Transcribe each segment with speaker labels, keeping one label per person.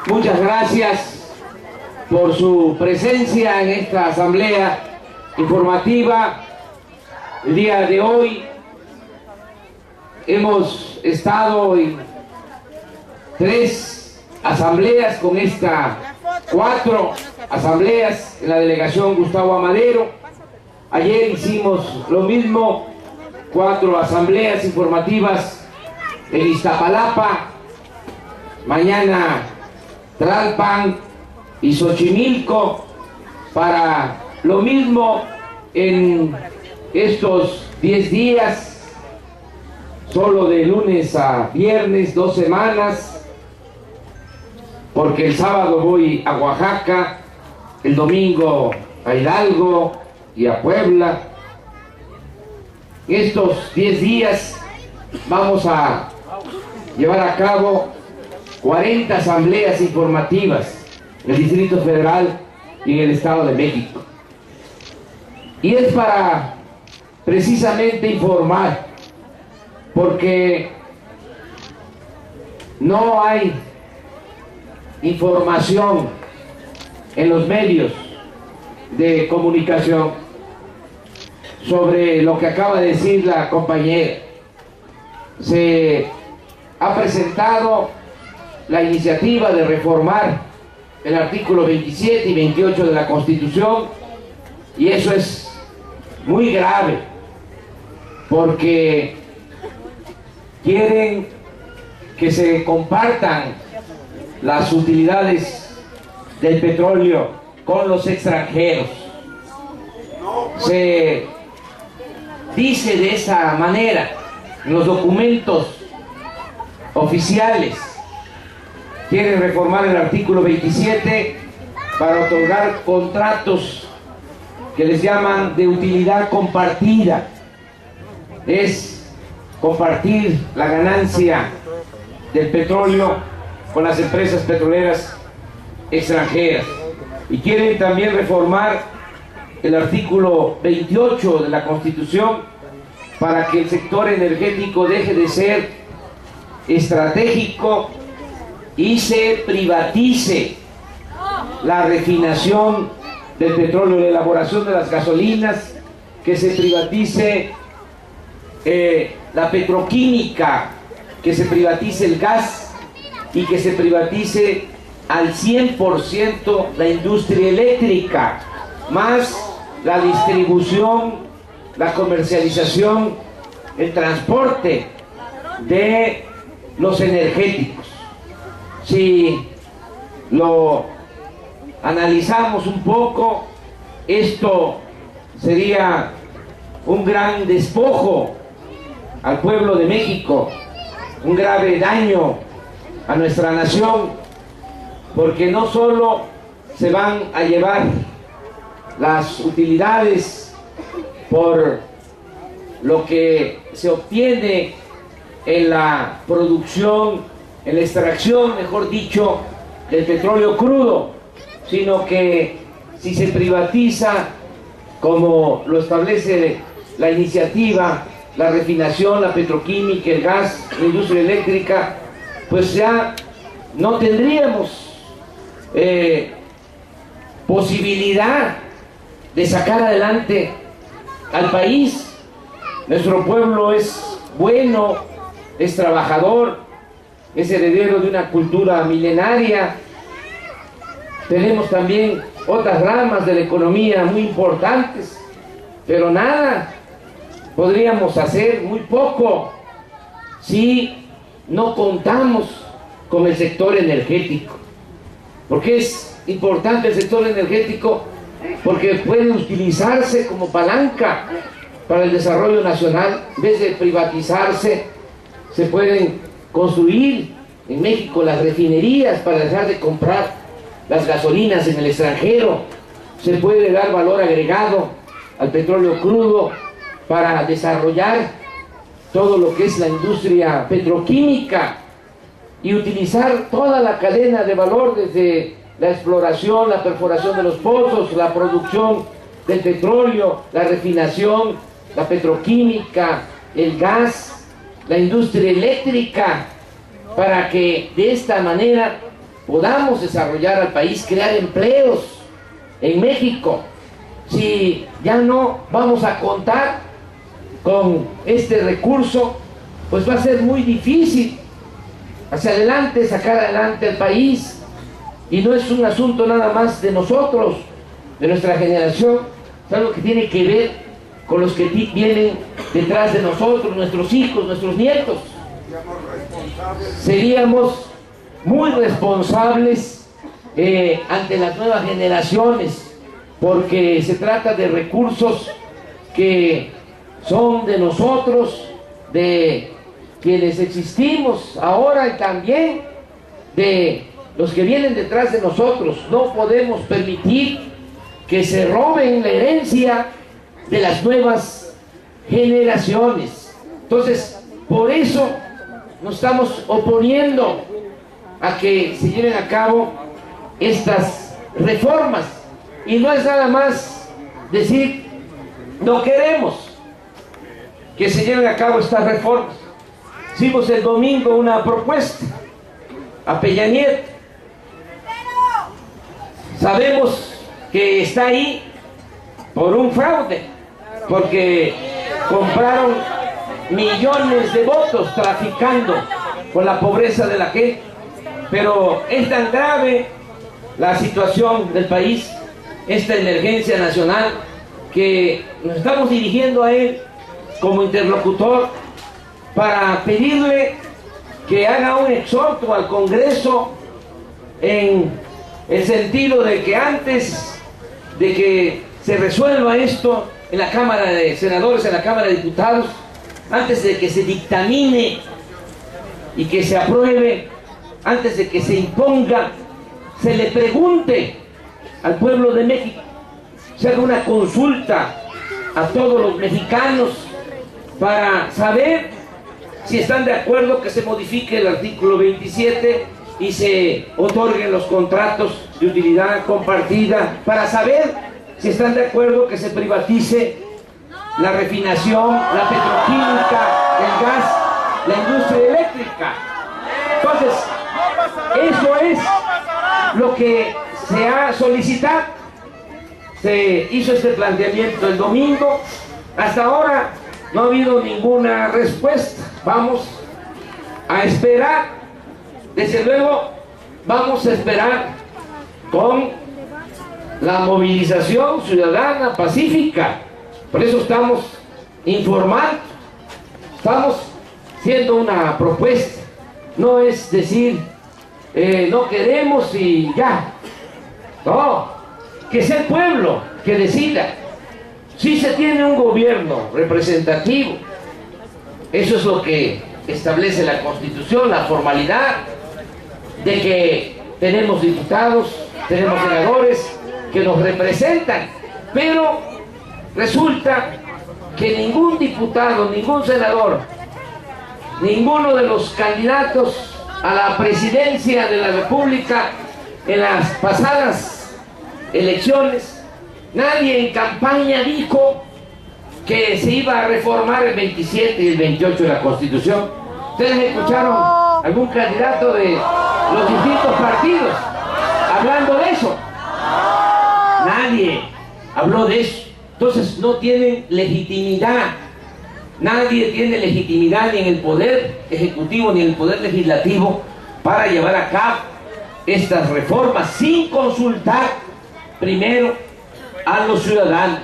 Speaker 1: Muchas gracias por su presencia en esta asamblea informativa. El día de hoy hemos estado en 3 asambleas, con esta 4 asambleas en la delegación Gustavo Amadero. Ayer hicimos lo mismo, 4 asambleas informativas en Iztapalapa. Mañana Tlalpan y Xochimilco, para lo mismo en estos 10 días, solo de lunes a viernes, 2 semanas, porque el sábado voy a Oaxaca, el domingo a Hidalgo y a Puebla. En estos 10 días vamos a llevar a cabo 40 asambleas informativas en el Distrito Federal y en el Estado de México. Y es para precisamente informar, porque no hay información en los medios de comunicación sobre lo que acaba de decir la compañera. Se ha presentado la iniciativa de reformar el artículo 27 y 28 de la Constitución, y eso es muy grave, porque quieren que se compartan las utilidades del petróleo con los extranjeros. Se dice de esa manera en los documentos oficiales. Quieren reformar el artículo 27 para otorgar contratos que les llaman de utilidad compartida. Es compartir la ganancia del petróleo con las empresas petroleras extranjeras. Y quieren también reformar el artículo 28 de la Constitución para que el sector energético deje de ser estratégico y se privatice la refinación del petróleo, la elaboración de las gasolinas, que se privatice la petroquímica, que se privatice el gas y que se privatice al 100% la industria eléctrica, más la distribución, la comercialización, el transporte de los energéticos. Si lo analizamos un poco, esto sería un gran despojo al pueblo de México, un grave daño a nuestra nación, porque no solo se van a llevar las utilidades por lo que se obtiene en la producción, en la extracción, mejor dicho, del petróleo crudo, sino que si se privatiza, como lo establece la iniciativa, la refinación, la petroquímica, el gas, la industria eléctrica, pues ya no tendríamos posibilidad de sacar adelante al país. Nuestro pueblo es bueno, es trabajador, es heredero de una cultura milenaria. Tenemos también otras ramas de la economía muy importantes, pero nada podríamos hacer, muy poco, si no contamos con el sector energético. Porque es importante el sector energético, porque puede utilizarse como palanca para el desarrollo nacional. En vez de privatizarse, se pueden construir en México las refinerías para dejar de comprar las gasolinas en el extranjero. Se puede dar valor agregado al petróleo crudo para desarrollar todo lo que es la industria petroquímica y utilizar toda la cadena de valor, desde la exploración, la perforación de los pozos, la producción del petróleo, la refinación, la petroquímica, el gas, la industria eléctrica, para que de esta manera podamos desarrollar al país, crear empleos en México. Si ya no vamos a contar con este recurso, pues va a ser muy difícil hacia adelante, sacar adelante al país. Y no es un asunto nada más de nosotros, de nuestra generación, es algo que tiene que ver con los que vienen detrás de nosotros, nuestros hijos, nuestros nietos. Seríamos muy responsables ante las nuevas generaciones, porque se trata de recursos que son de nosotros, de quienes existimos ahora y también de los que vienen detrás de nosotros. No podemos permitir que se roben la herencia de las nuevas generaciones. Entonces, por eso nos estamos oponiendo a que se lleven a cabo estas reformas. Y no es nada más decir, no queremos que se lleven a cabo estas reformas. Hicimos el domingo una propuesta a Peña Nieto. Sabemos que está ahí por un fraude, porque compraron millones de votos traficando con la pobreza de la gente. Pero es tan grave la situación del país, esta emergencia nacional, que nos estamos dirigiendo a él como interlocutor para pedirle que haga un exhorto al Congreso en el sentido de que antes de que se resuelva esto en la Cámara de Senadores, en la Cámara de Diputados, antes de que se dictamine y que se apruebe, antes de que se imponga, se le pregunte al pueblo de México, se haga una consulta a todos los mexicanos para saber si están de acuerdo que se modifique el artículo 27 y se otorguen los contratos de utilidad compartida, para saber si están de acuerdo que se privatice la refinación, la petroquímica, el gas, la industria eléctrica. Entonces, eso es lo que se ha solicitado. Se hizo este planteamiento el domingo. Hasta ahora no ha habido ninguna respuesta. Vamos a esperar. Desde luego, vamos a esperar con la movilización ciudadana pacífica. Por eso estamos informando, estamos haciendo una propuesta. No es decir, no queremos y ya. No, que sea el pueblo que decida. Si se tiene un gobierno representativo, eso es lo que establece la Constitución, la formalidad de que tenemos diputados, tenemos senadores que nos representan, pero resulta que ningún diputado, ningún senador, ninguno de los candidatos a la presidencia de la República en las pasadas elecciones, nadie en campaña dijo que se iba a reformar el 27 y el 28 de la Constitución. ¿Ustedes escucharon algún candidato de los distintos partidos hablando de eso? Nadie habló de eso. Entonces no tienen legitimidad. Nadie tiene legitimidad ni en el poder ejecutivo ni en el poder legislativo para llevar a cabo estas reformas sin consultar primero a los ciudadanos.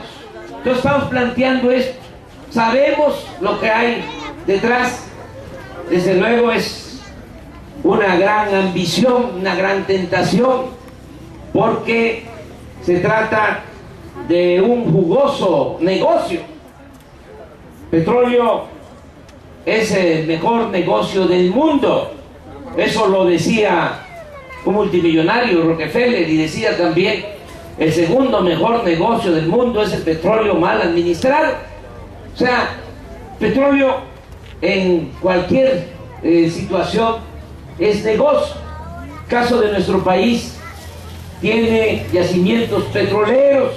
Speaker 1: Entonces estamos planteando esto. Sabemos lo que hay detrás. Desde luego es una gran ambición, una gran tentación, porque se trata de un jugoso negocio. Petróleo es el mejor negocio del mundo. Eso lo decía un multimillonario, Rockefeller, y decía también: el segundo mejor negocio del mundo es el petróleo mal administrado. O sea, petróleo en cualquier situación es negocio. El caso de nuestro país tiene yacimientos petroleros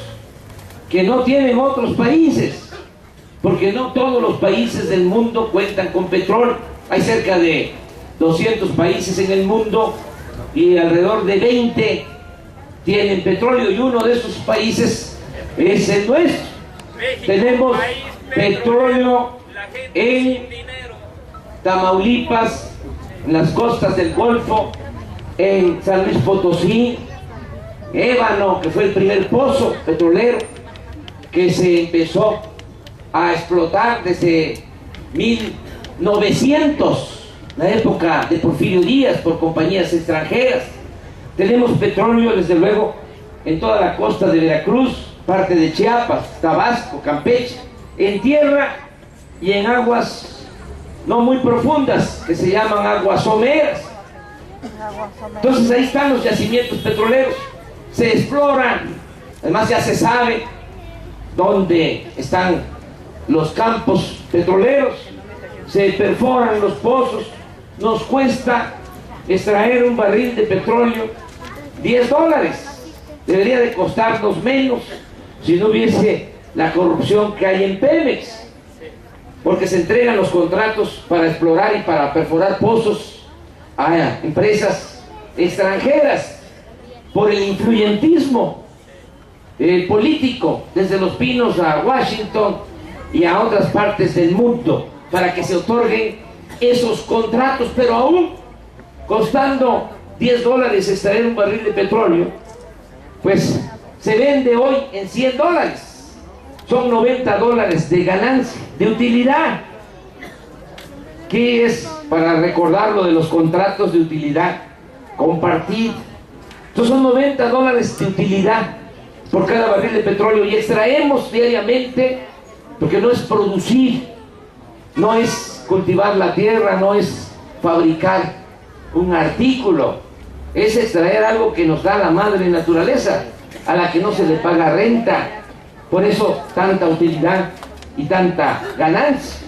Speaker 1: que no tienen otros países, porque no todos los países del mundo cuentan con petróleo. Hay cerca de 200 países en el mundo y alrededor de 20 tienen petróleo, y uno de esos países es el nuestro. Tenemos petróleo en Tamaulipas, en las costas del Golfo, en San Luis Potosí, Ébano, que fue el primer pozo petrolero que se empezó a explotar desde 1900, la época de Porfirio Díaz, por compañías extranjeras. Tenemos petróleo, desde luego, en toda la costa de Veracruz, parte de Chiapas, Tabasco, Campeche, en tierra y en aguas no muy profundas, que se llaman aguas someras. Entonces ahí están los yacimientos petroleros, se exploran, además ya se sabe dónde están los campos petroleros, se perforan los pozos. Nos cuesta extraer un barril de petróleo $10, debería de costarnos menos si no hubiese la corrupción que hay en Pemex, porque se entregan los contratos para explorar y para perforar pozos a empresas extranjeras por el influyentismo político, desde Los Pinos a Washington y a otras partes del mundo, para que se otorguen esos contratos. Pero aún costando $10 extraer un barril de petróleo, pues se vende hoy en $100. Son $90 de ganancia, de utilidad. ¿Qué es, para recordar lo de los contratos de utilidad? Compartir. Entonces son $90 de utilidad por cada barril de petróleo, y extraemos diariamente, porque no es producir, no es cultivar la tierra, no es fabricar un artículo, es extraer algo que nos da la madre naturaleza, a la que no se le paga renta. Por eso tanta utilidad y tanta ganancia.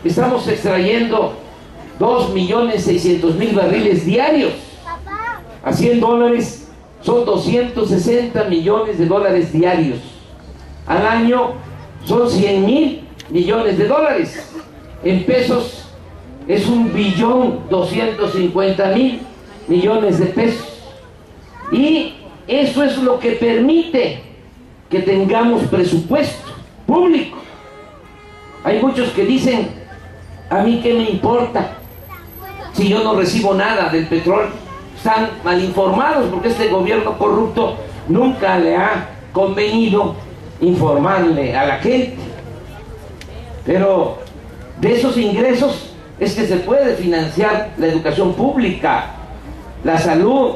Speaker 1: Estamos extrayendo 2.600.000 barriles diarios. A $100 son $260 millones diarios. Al año son 100.000 millones de dólares. En pesos es 1.250.000 millones de pesos. Y eso es lo que permite que tengamos presupuesto público. Hay muchos que dicen: ¿a mí qué me importa si yo no recibo nada del petróleo? Están mal informados, porque este gobierno corrupto nunca le ha convenido informarle a la gente. Pero de esos ingresos es que se puede financiar la educación pública, la salud.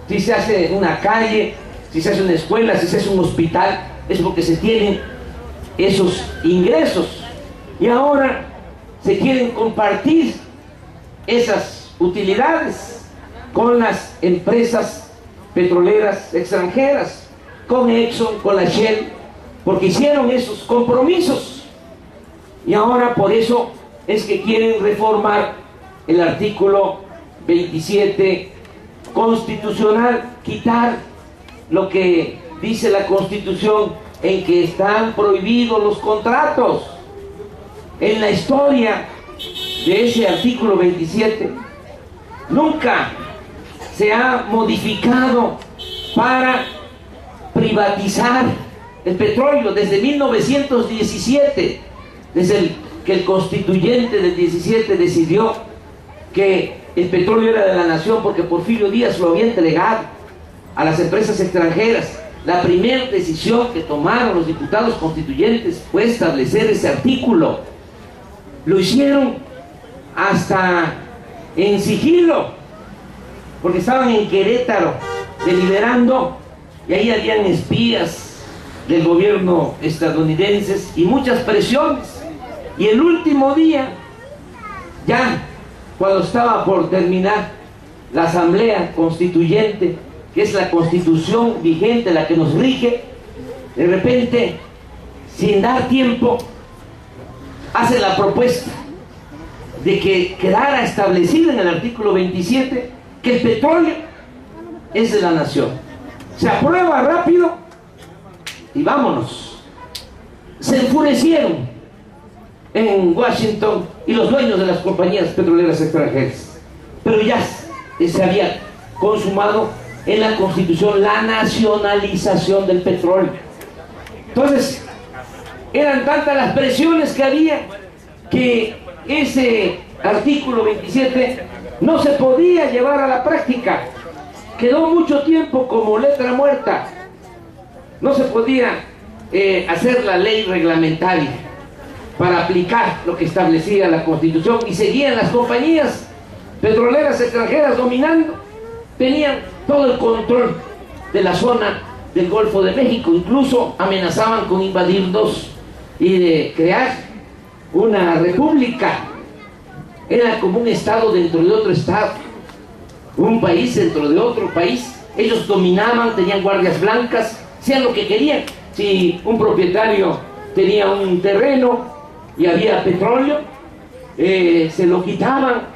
Speaker 1: Si se hace una calle, si se hace una escuela, si se hace un hospital, es porque se tienen esos ingresos. Y ahora se quieren compartir esas utilidades con las empresas petroleras extranjeras, con Exxon, con la Shell, porque hicieron esos compromisos. Y ahora por eso es que quieren reformar el artículo 27 constitucional, quitar lo que dice la Constitución, en que están prohibidos los contratos. En la historia de ese artículo 27 nunca se ha modificado para privatizar el petróleo. Desde 1917, desde que el constituyente del 17 decidió que el petróleo era de la nación, porque Porfirio Díaz lo había entregado a las empresas extranjeras. La primera decisión que tomaron los diputados constituyentes fue establecer ese artículo. Lo hicieron hasta en sigilo, porque estaban en Querétaro deliberando, y ahí habían espías del gobierno estadounidenses y muchas presiones. Y el último día, ya cuando estaba por terminar la asamblea constituyente, que es la constitución vigente, la que nos rige, de repente, sin dar tiempo, hace la propuesta de que quedara establecido en el artículo 27 que el petróleo es de la nación. Se aprueba rápido y vámonos. Se enfurecieron en Washington y los dueños de las compañías petroleras extranjeras, pero ya se había consumado en la Constitución la nacionalización del petróleo. Entonces, eran tantas las presiones que había que ese artículo 27 no se podía llevar a la práctica. Quedó mucho tiempo como letra muerta. No se podía hacer la ley reglamentaria para aplicar lo que establecía la Constitución, y seguían las compañías petroleras extranjeras dominando. Tenían todo el control de la zona del Golfo de México, incluso amenazaban con invadirnos y de crear una república. Era como un estado dentro de otro estado, un país dentro de otro país. Ellos dominaban, tenían guardias blancas, hacían lo que querían. Si un propietario tenía un terreno y había petróleo, se lo quitaban.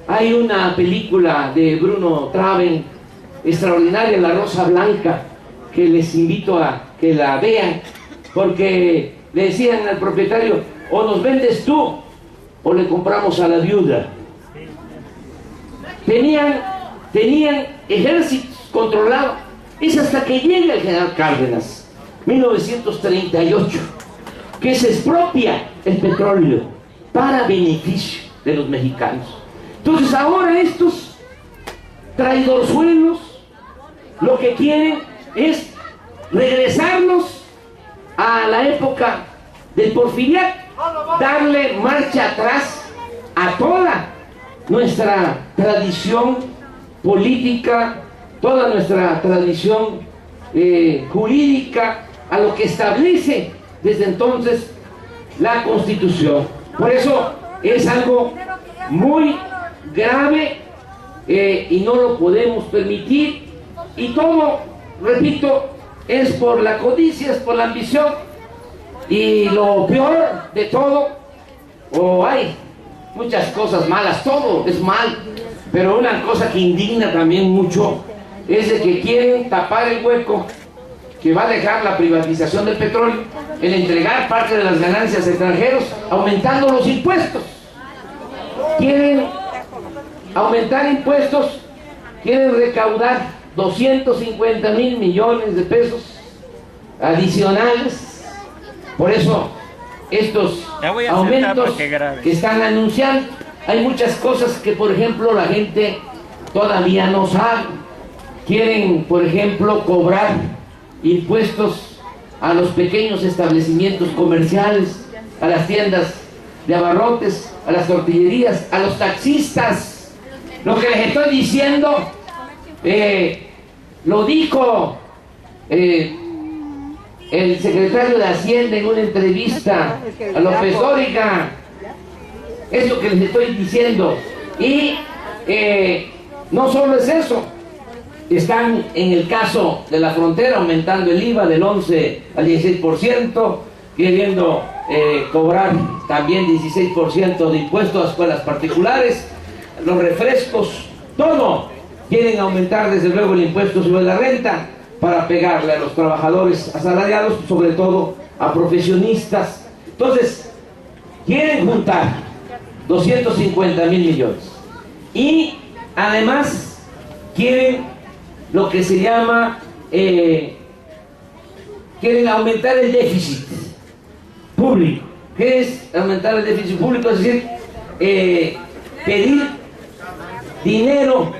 Speaker 1: Hay una película de Bruno Traven extraordinaria, La Rosa Blanca, que les invito a que la vean, porque le decían al propietario: o nos vendes tú o le compramos a la viuda. Tenían ejércitos controlados. Es hasta que llega el general Cárdenas, 1938, que se expropia el petróleo para beneficio de los mexicanos. Entonces ahora estos traidorzuelos lo que quieren es regresarnos a la época del porfiriato, darle marcha atrás a toda nuestra tradición política, toda nuestra tradición jurídica, a lo que establece desde entonces la Constitución. Por eso es algo muy grave y no lo podemos permitir, y todo, repito, es por la codicia, es por la ambición, y lo peor de todo, hay muchas cosas malas, todo es mal, pero una cosa que indigna también mucho es de que quieren tapar el hueco que va a dejar la privatización del petróleo, el entregar parte de las ganancias a extranjeros, aumentando los impuestos. Quieren aumentar impuestos, quieren recaudar 250,000 millones de pesos adicionales. Por eso estos aumentos que están anunciando, hay muchas cosas que, por ejemplo, la gente todavía no sabe. Quieren, por ejemplo, cobrar impuestos a los pequeños establecimientos comerciales, a las tiendas de abarrotes, a las tortillerías, a los taxistas. Lo que les estoy diciendo lo dijo el secretario de Hacienda en una entrevista a López Dóriga. Es lo que les estoy diciendo. Y no solo es eso, están en el caso de la frontera aumentando el IVA del 11 al 16%, queriendo cobrar también 16% de impuestos a escuelas particulares, los refrescos, todo quieren aumentar, desde luego, el impuesto sobre la renta para pegarle a los trabajadores asalariados, sobre todo a profesionistas. Entonces quieren juntar 250,000 millones y además quieren lo que se llama quieren aumentar el déficit público. ¿Qué es aumentar el déficit público? Es decir, pedir dinero,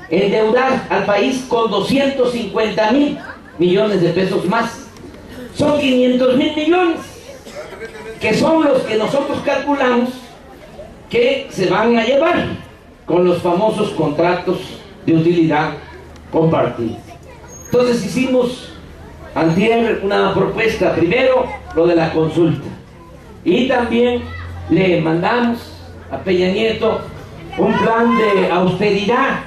Speaker 1: endeudar al país con 250,000 millones de pesos más. Son 500,000 millones, que son los que nosotros calculamos que se van a llevar con los famosos contratos de utilidad compartida. Entonces hicimos antier una propuesta, primero lo de la consulta, y también le mandamos a Peña Nieto un plan de austeridad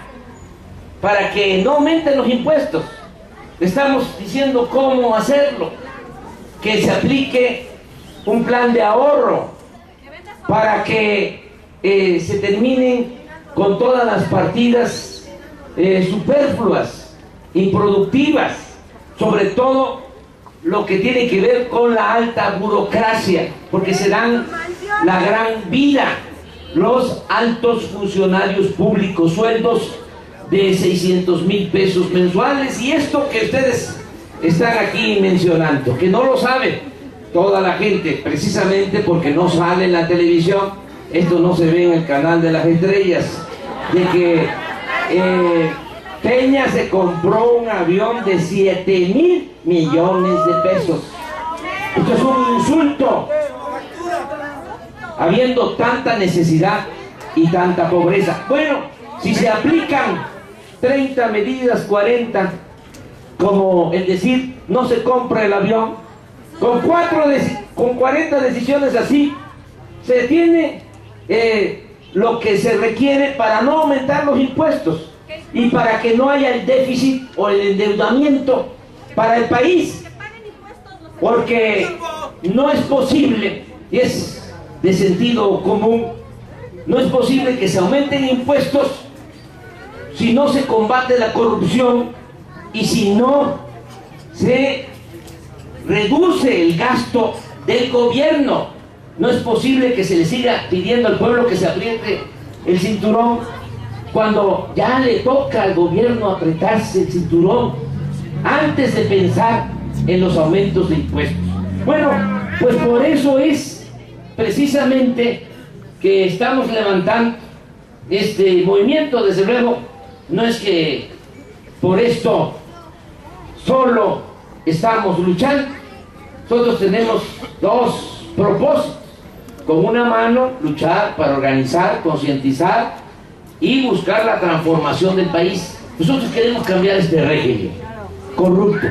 Speaker 1: para que no aumenten los impuestos. Le estamos diciendo cómo hacerlo, que se aplique un plan de ahorro para que se terminen con todas las partidas superfluas, improductivas, sobre todo lo que tiene que ver con la alta burocracia, porque se dan la gran vida los altos funcionarios públicos, sueldos de 600,000 pesos mensuales. Y esto que ustedes están aquí mencionando, que no lo sabe toda la gente, precisamente porque no sale en la televisión, esto no se ve en el canal de las estrellas, de que Peña se compró un avión de 7,000 millones de pesos. Esto es un insulto, habiendo tanta necesidad y tanta pobreza. Bueno, si se aplican 30 medidas, 40, como el decir, no se compra el avión, con 40 decisiones así, se tiene lo que se requiere para no aumentar los impuestos y para que no haya el déficit o el endeudamiento para el país, porque no es posible, y es de sentido común, no es posible que se aumenten impuestos si no se combate la corrupción y si no se reduce el gasto del gobierno. No es posible que se le siga pidiendo al pueblo que se apriete el cinturón cuando ya le toca al gobierno apretarse el cinturón antes de pensar en los aumentos de impuestos. Bueno, pues por eso es precisamente que estamos levantando este movimiento. Desde luego, no es que por esto solo estamos luchando. Nosotros tenemos dos propósitos. Con una mano, luchar para organizar, concientizar y buscar la transformación del país. Nosotros queremos cambiar este régimen corrupto.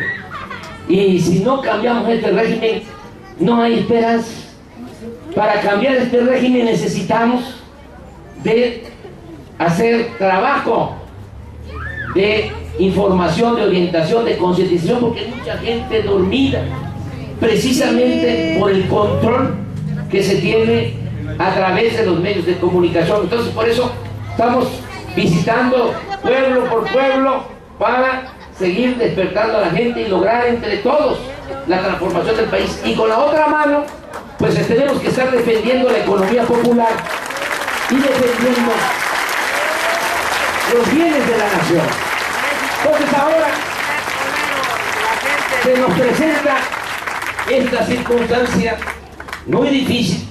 Speaker 1: Y si no cambiamos este régimen, no hay esperanza. Para cambiar este régimen necesitamos de hacer trabajo de información, de orientación, de concientización, porque hay mucha gente dormida, precisamente por el control que se tiene a través de los medios de comunicación. Entonces, por eso estamos visitando pueblo por pueblo para seguir despertando a la gente y lograr entre todos la transformación del país. Y con la otra mano, pues tenemos que estar defendiendo la economía popular y defendiendo los bienes de la nación. Entonces ahora se nos presenta esta circunstancia muy difícil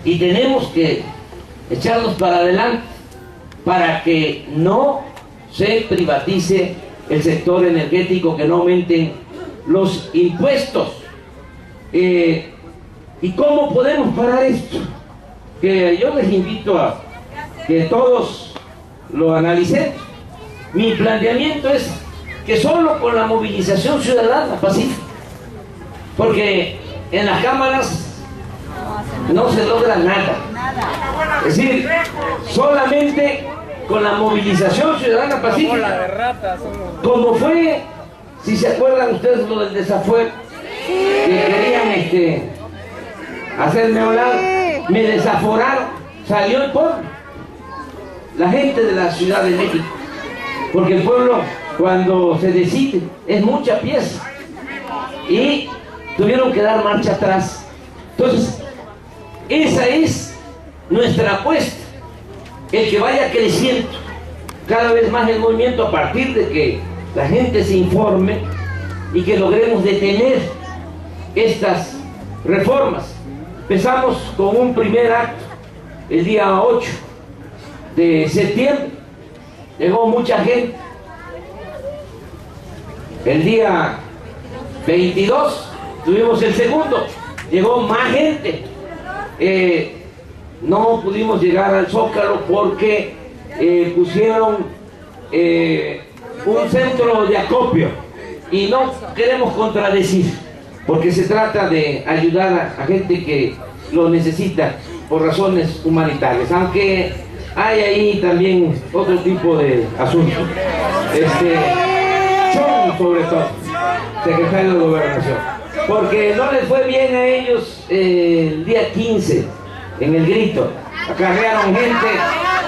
Speaker 1: y tenemos que echarnos para adelante para que no se privatice el sector energético, que no aumenten los impuestos. ¿Y cómo podemos parar esto? Que yo les invito a que todos lo analicemos. Mi planteamiento es que solo con la movilización ciudadana pacífica, porque en las cámaras no se logra nada. Es decir, solamente con la movilización ciudadana pacífica, como fue, si se acuerdan ustedes, lo del desafuero, que querían hacerme hablar, me desaforaron, salió el pueblo, la gente de la Ciudad de México, porque el pueblo, cuando se decide, es mucha pieza, y tuvieron que dar marcha atrás. Entonces, esa es nuestra apuesta, el que vaya creciendo cada vez más el movimiento a partir de que la gente se informe y que logremos detener estas reformas. Empezamos con un primer acto el día 8 de septiembre, llegó mucha gente. El día 22 tuvimos el segundo, llegó más gente. No pudimos llegar al Zócalo porque pusieron un centro de acopio y no queremos contradecir, porque se trata de ayudar a gente que lo necesita por razones humanitarias, aunque hay ahí también otro tipo de asuntos. Chong, sobre todo, secretario de Gobernación, porque no les fue bien a ellos el día 15 en el grito, acarrearon gente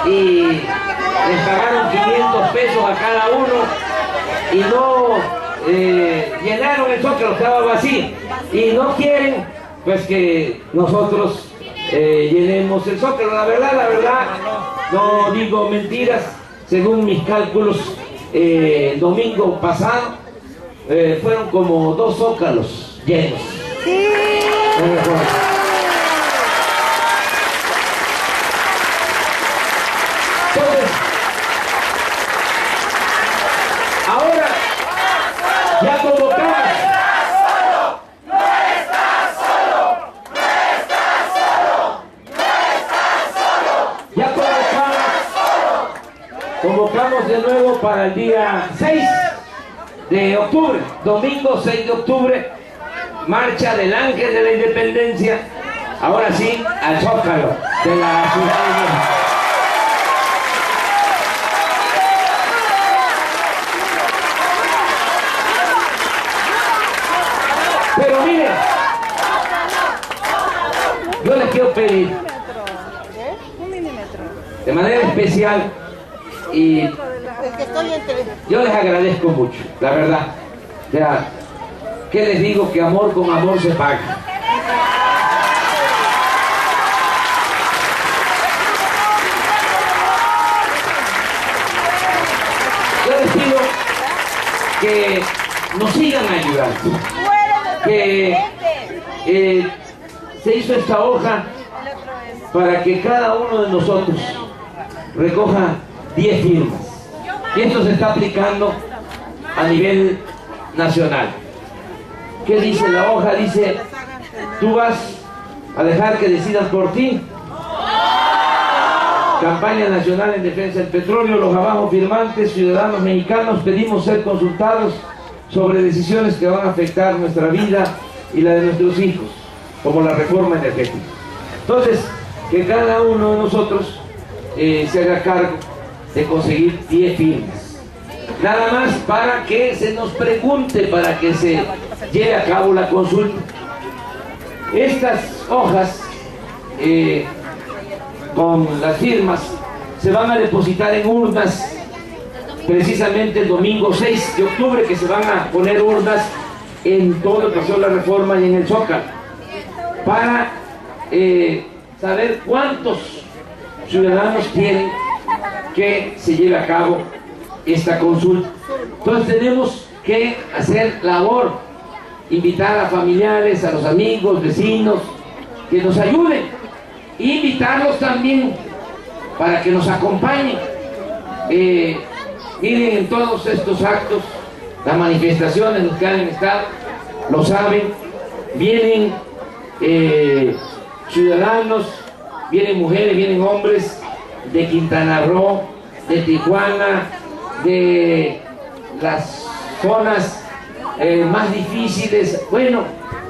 Speaker 1: y les pagaron 500 pesos a cada uno y no llenaron el Zócalo, estaba vacío, y no quieren pues que nosotros llenemos el Zócalo. La verdad, no digo mentiras, según mis cálculos, el domingo pasado fueron como 2 zócalos llenos.
Speaker 2: Sí.
Speaker 1: Entonces, ahora ya convocamos. Ya convocamos de nuevo para el día 6 de octubre, domingo 6 de octubre, marcha del Ángel de la Independencia, ahora sí, al Zócalo de la Ciudad de México. Pero miren, yo les quiero pedir de manera especial, y yo les agradezco mucho, la verdad. O sea, ¿qué les digo? Que amor con amor se paga. Yo les pido que nos sigan ayudando, que se hizo esta hoja para que cada uno de nosotros recoja 10 firmas. Y esto se está aplicando a nivel nacional. ¿Qué dice la hoja? Dice, tú vas a dejar que decidan por ti. Campaña nacional en defensa del petróleo. Los abajo firmantes, ciudadanos mexicanos, pedimos ser consultados sobre decisiones que van a afectar nuestra vida y la de nuestros hijos, como la reforma energética. Entonces, que cada uno de nosotros se haga cargo de conseguir 10 firmas. Nada más para que se nos pregunte, para que se lleve a cabo la consulta. Estas hojas con las firmas se van a depositar en urnas precisamente el domingo 6 de octubre, que se van a poner urnas en todo lo que pasó la reforma y en el Zócalo, para saber cuántos ciudadanos quieren que se lleve a cabo esta consulta. Entonces tenemos que hacer labor, invitar a familiares, a los amigos, vecinos, que nos ayuden, invitarlos también para que nos acompañen. Miren, en todos estos actos, las manifestaciones, los que han estado, lo saben, vienen ciudadanos, vienen mujeres, vienen hombres de Quintana Roo, de Tijuana, de las zonas más difíciles. Bueno,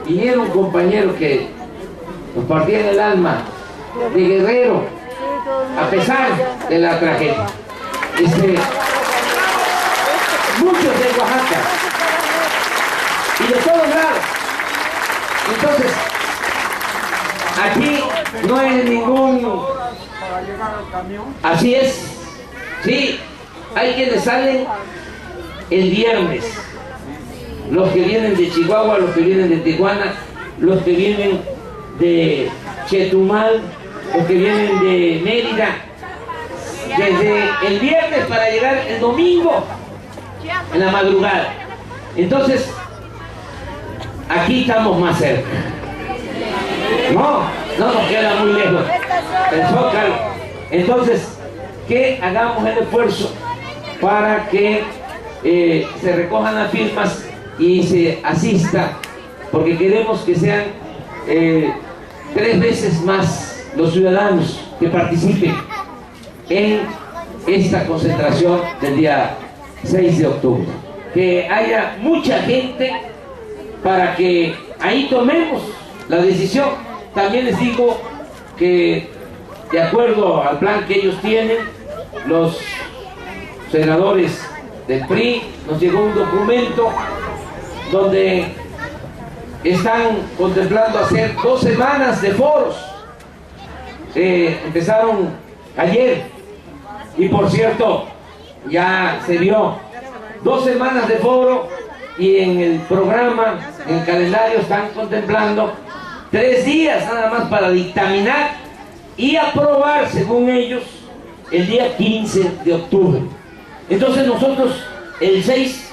Speaker 1: vinieron compañeros que nos partían el alma, de Guerrero, a pesar de la tragedia. Muchos de Oaxaca y de todos lados. Entonces, aquí no hay ningún... Así es, sí, hay quienes salen el viernes, los que vienen de Chihuahua, los que vienen de Tijuana, los que vienen de Chetumal, los que vienen de Mérida, desde el viernes para llegar el domingo en la madrugada. Entonces, aquí estamos más cerca. No nos queda muy lejos el Zócalo. Entonces, que hagamos el esfuerzo para que se recojan las firmas y se asista, porque queremos que sean 3 veces más los ciudadanos que participen en esta concentración del día 6 de octubre. Que haya mucha gente para que ahí tomemos la decisión. También les digo que, de acuerdo al plan que ellos tienen, los senadores del PRI, nos llegó un documento donde están contemplando hacer 2 semanas de foros. Empezaron ayer y, por cierto, ya se dio 2 semanas de foro, y en el programa, en el calendario, están contemplando 3 días nada más para dictaminar y aprobar, según ellos, el día 15 de octubre. Entonces nosotros el 6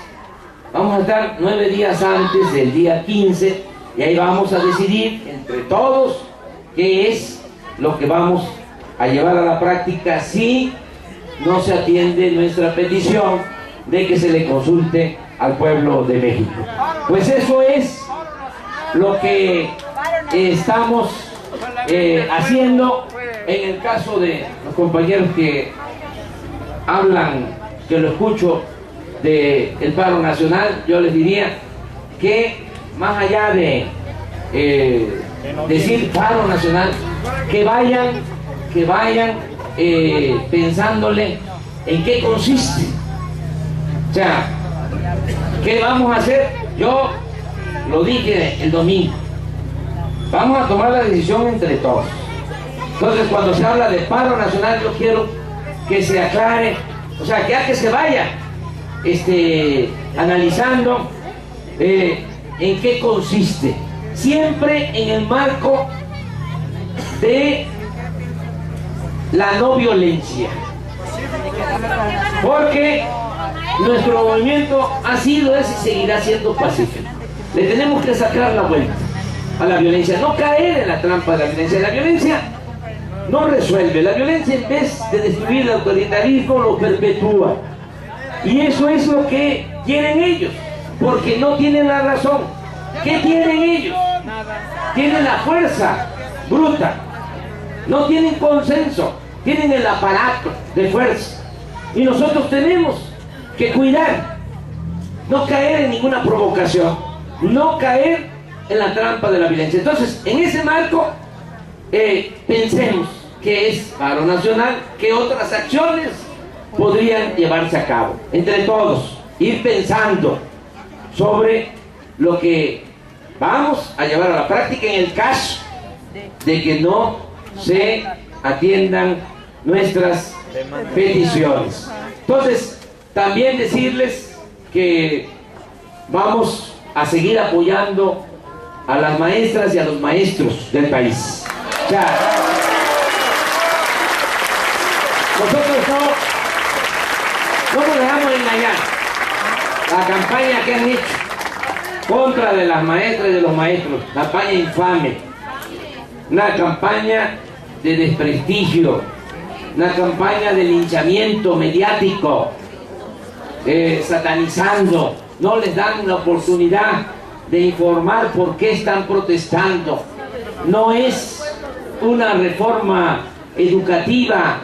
Speaker 1: vamos a estar 9 días antes del día 15 y ahí vamos a decidir entre todos qué es lo que vamos a llevar a la práctica si no se atiende nuestra petición de que se le consulte al pueblo de México. Pues eso es lo que estamos haciendo. En el caso de los compañeros que hablan, que lo escucho, del paro nacional, yo les diría que más allá de decir paro nacional, que vayan pensándole en qué consiste. O sea, ¿qué vamos a hacer? Yo lo dije el domingo, vamos a tomar la decisión entre todos. Entonces, cuando se habla de paro nacional, yo quiero que se aclare, o sea, que se vaya analizando en qué consiste, siempre en el marco de la no violencia, porque nuestro movimiento ha sido, es y seguirá siendo pacífico. Le tenemos que sacar la vuelta a la violencia, no caer en la trampa de la violencia. La violencia no resuelve, la violencia en vez de destruir el autoritarismo lo perpetúa, y eso es lo que quieren ellos, porque no tienen la razón. ¿Qué tienen ellos? Tienen la fuerza bruta, no tienen consenso, tienen el aparato de fuerza, y nosotros tenemos que cuidar, no caer en ninguna provocación, no caer en la trampa de la violencia. Entonces, en ese marco, pensemos qué es paro nacional, qué otras acciones podrían llevarse a cabo. Entre todos, ir pensando sobre lo que vamos a llevar a la práctica en el caso de que no se atiendan nuestras peticiones. Entonces, también decirles que vamos a seguir apoyando a las maestras y a los maestros del país. O sea, nosotros no nos dejamos engañar. La campaña que han hecho contra de las maestras y de los maestros, campaña infame, una campaña de desprestigio, una campaña de linchamiento mediático, satanizando, no les dan la oportunidad de informar por qué están protestando. No es una reforma educativa,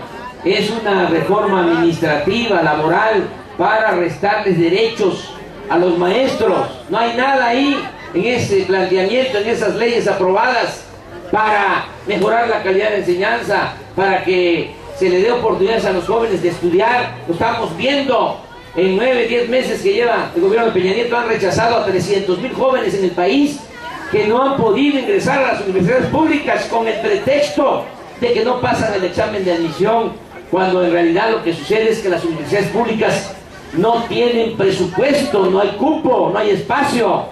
Speaker 1: es una reforma administrativa, laboral, para restarles derechos a los maestros. No hay nada ahí en ese planteamiento, en esas leyes aprobadas para mejorar la calidad de enseñanza, para que se le dé oportunidades a los jóvenes de estudiar. Lo estamos viendo. En 9, 10 meses que lleva el gobierno de Peña Nieto han rechazado a 300,000 jóvenes en el país que no han podido ingresar a las universidades públicas con el pretexto de que no pasan el examen de admisión, cuando en realidad lo que sucede es que las universidades públicas no tienen presupuesto, no hay cupo, no hay espacio.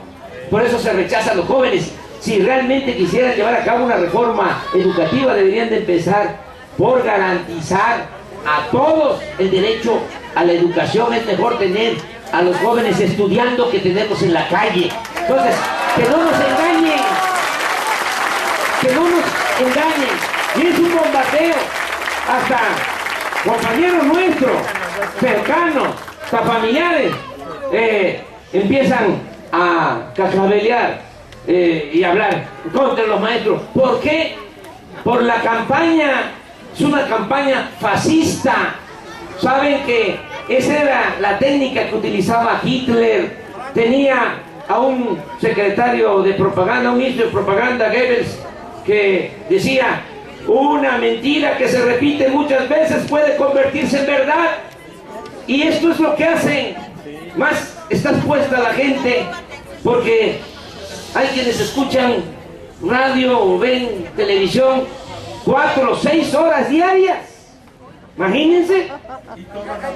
Speaker 1: Por eso se rechazan a los jóvenes. Si realmente quisieran llevar a cabo una reforma educativa, deberían de empezar por garantizar a todos el derecho a la educación. Es mejor tener a los jóvenes estudiando que tenerlos en la calle. Entonces, que no nos engañen, que no nos engañen. Y es un bombardeo. Hasta compañeros nuestros, cercanos, hasta familiares, empiezan a cascabelear y hablar contra los maestros. ¿Por qué? Por la campaña. Es una campaña fascista. Saben que esa era la técnica que utilizaba Hitler. Tenía a un secretario de propaganda, un ministro de propaganda, Goebbels, que decía: una mentira que se repite muchas veces puede convertirse en verdad. Y esto es lo que hacen. Más está expuesta la gente, porque hay quienes escuchan radio o ven televisión 4 o 6 horas diarias. Imagínense.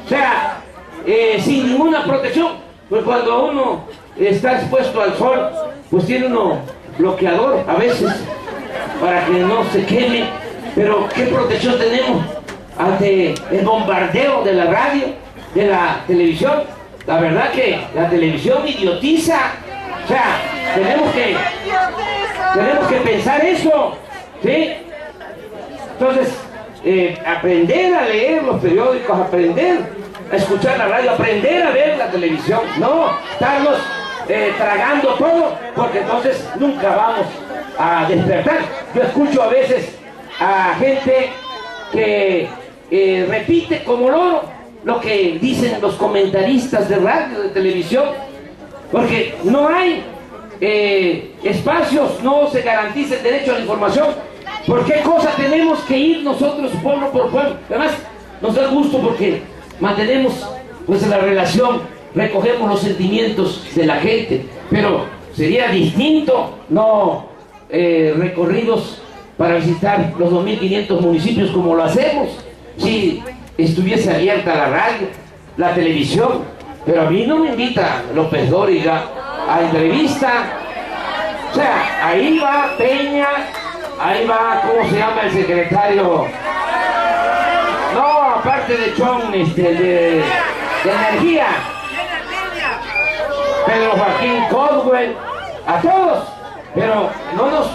Speaker 1: O sea, sin ninguna protección. Pues cuando uno está expuesto al sol, pues tiene uno bloqueador a veces para que no se queme. Pero ¿qué protección tenemos? ante el bombardeo de la radio, de la televisión. La verdad que la televisión idiotiza. O sea, tenemos que pensar eso, ¿sí? Entonces, aprender a leer los periódicos, aprender a escuchar la radio, aprender a ver la televisión, no estarnos tragando todo, porque entonces nunca vamos a despertar. Yo escucho a veces a gente que repite como loro lo que dicen los comentaristas de radio, de televisión, porque no hay espacios, no se garantiza el derecho a la información. ¿Por qué cosa tenemos que ir nosotros pueblo por pueblo? Además, nos da gusto porque mantenemos pues la relación, recogemos los sentimientos de la gente, pero sería distinto no recorridos para visitar los 2.500 municipios como lo hacemos si estuviese abierta la radio, la televisión. Pero a mí no me invita López Dóriga a entrevista. O sea, ahí va Peña, ahí va, ¿cómo se llama el secretario? No, aparte de Chon, de energía. Pedro Joaquín Codwell, a todos. Pero no nos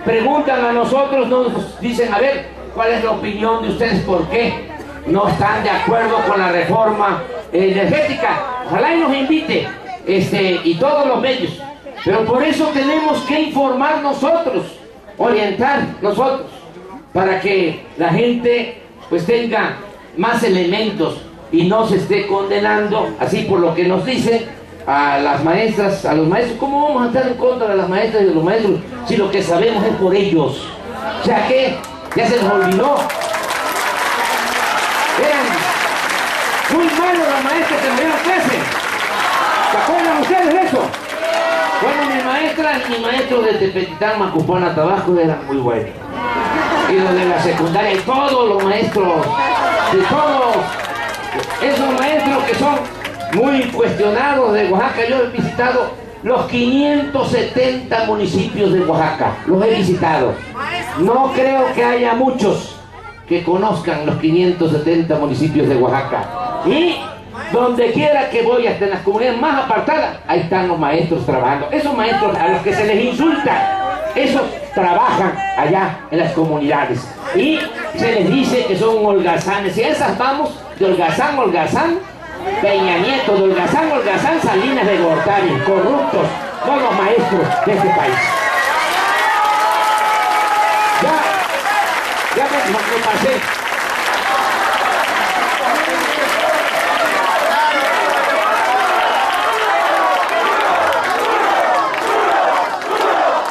Speaker 1: preguntan a nosotros, no nos dicen, a ver, ¿cuál es la opinión de ustedes? ¿Por qué no están de acuerdo con la reforma energética? Ojalá y nos invite, y todos los medios. Pero por eso tenemos que informar nosotros, orientar nosotros, para que la gente pues tenga más elementos y no se esté condenando, así por lo que nos dicen, a las maestras, a los maestros. ¿Cómo vamos a estar en contra de las maestras y de los maestros si lo que sabemos es por ellos? O sea que ya se les olvidó. Eran muy malos los maestros que me dieron clase. ¿Se acuerdan ustedes de eso? Bueno, mis maestras y maestros de Tepetitán, Macupana, Tabasco eran muy buenos. Y los de la secundaria, y todos los maestros, de todos esos maestros que son muy cuestionados de Oaxaca. Yo he visitado los 570 municipios de Oaxaca, los he visitado. No creo que haya muchos que conozcan los 570 municipios de Oaxaca. Y donde quiera que voy, hasta en las comunidades más apartadas, ahí están los maestros trabajando. Esos maestros a los que se les insulta, esos trabajan allá en las comunidades. Y se les dice que son holgazanes. Y esas vamos de holgazán, holgazán, Peña Nieto, de holgazán, holgazán, Salinas de Gortari, corruptos, son los maestros de este país. Ya me pasé.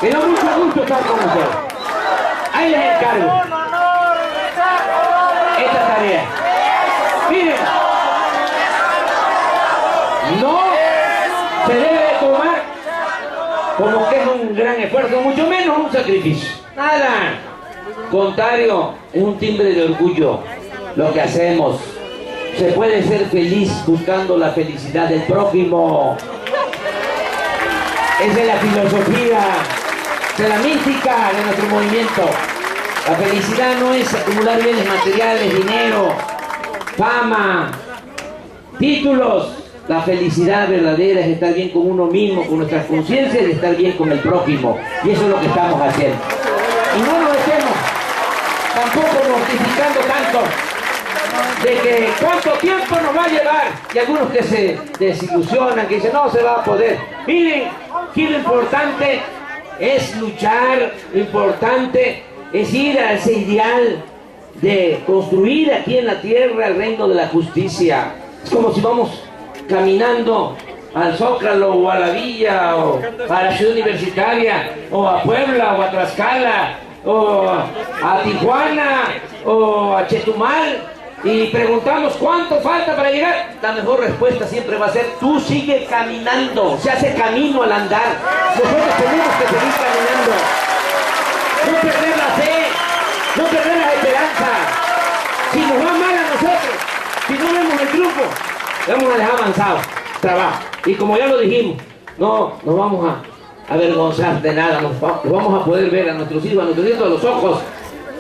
Speaker 1: Me da mucho gusto estar con ustedes. Ahí les encargo esta tarea. Miren, no se debe tomar como que es un gran esfuerzo, mucho menos un sacrificio. Nada. Contrario, es un timbre de orgullo lo que hacemos. Se puede ser feliz buscando la felicidad del prójimo. Esa es la filosofía, de la mística de nuestro movimiento. La felicidad no es acumular bienes materiales, dinero, fama, títulos. La felicidad verdadera es estar bien con uno mismo, con nuestras conciencias, y estar bien con el prójimo. Y eso es lo que estamos haciendo. Y no nos estemos tampoco mortificando tanto de que cuánto tiempo nos va a llevar. Y algunos que se desilusionan, que dicen no se va a poder. Miren, que lo importante es luchar, lo importante es ir a ese ideal de construir aquí en la tierra el reino de la justicia. Es como si vamos caminando al Zócalo o a la Villa o a la Ciudad Universitaria o a Puebla o a Tlaxcala o a Tijuana o a Chetumal y preguntamos cuánto falta para llegar. La mejor respuesta siempre va a ser tú sigue caminando. Se hace camino al andar. Nosotros tenemos que seguir caminando, no perder la fe, no perder la esperanza. Si nos va mal a nosotros, si no vemos el triunfo, vamos a dejar avanzado trabajo. Y como ya lo dijimos, no nos vamos a avergonzar de nada. Nos vamos a poder ver a nuestros hijos, a nuestros nietos a los ojos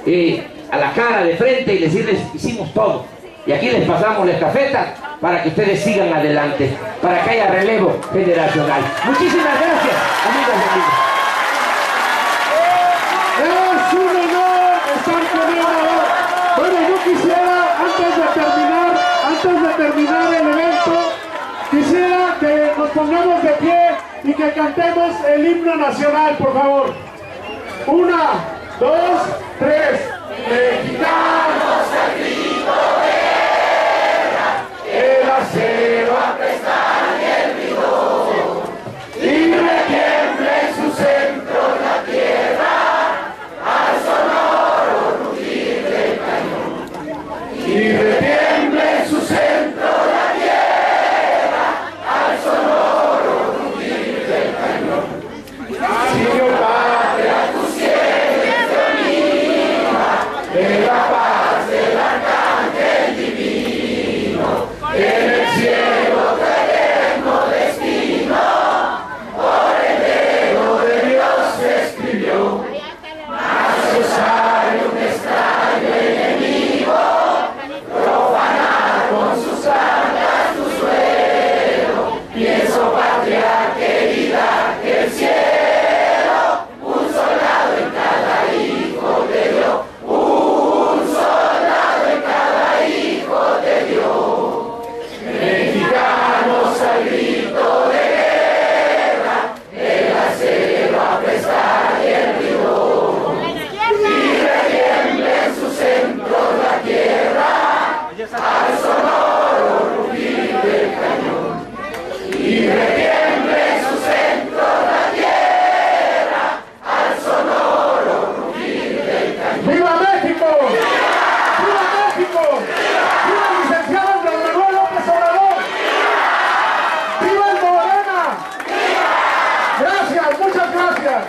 Speaker 1: y a la cara, de frente, y decirles, hicimos todo. Y aquí les pasamos la estafeta para que ustedes sigan adelante, para que haya relevo generacional. Muchísimas gracias, amigos y amigas.
Speaker 2: Es un honor estar con ellos. Bueno, yo quisiera, antes de terminar el evento, quisiera que nos pongamos de pie y que cantemos el himno nacional, por favor. 1, 2, 3. Mexicanos al grito de guerra, el acero apesta y el vigor, y retiemble en su centro la tierra, al sonoro rugir del cañón. Y retiemble en su centro la tierra, al sonoro rugir del cañón. Señor patria, tú siempre viva, de la paz del arcángel divino, en el cielo traeremos destino, por el dedo de Dios se escribió, a cesar un extraño enemigo, profanar con sus armas tu suelo, pienso patria querida que el cielo, un soldado en cada hijo te dio, un soldado en cada hijo te dio. Mexicanos al grito de guerra, el acero apresta y el rigor, y retiemble en su centro la tierra, al sonoro rugir del cañón. Y retiemble en su centro la tierra, al sonoro rugir del cañón. ¡Viva México! ¡Viva México! ¡Viva el licenciado Andrés Manuel López Obrador! ¡Viva el Morena! ¡Viva! Gracias, muchas gracias.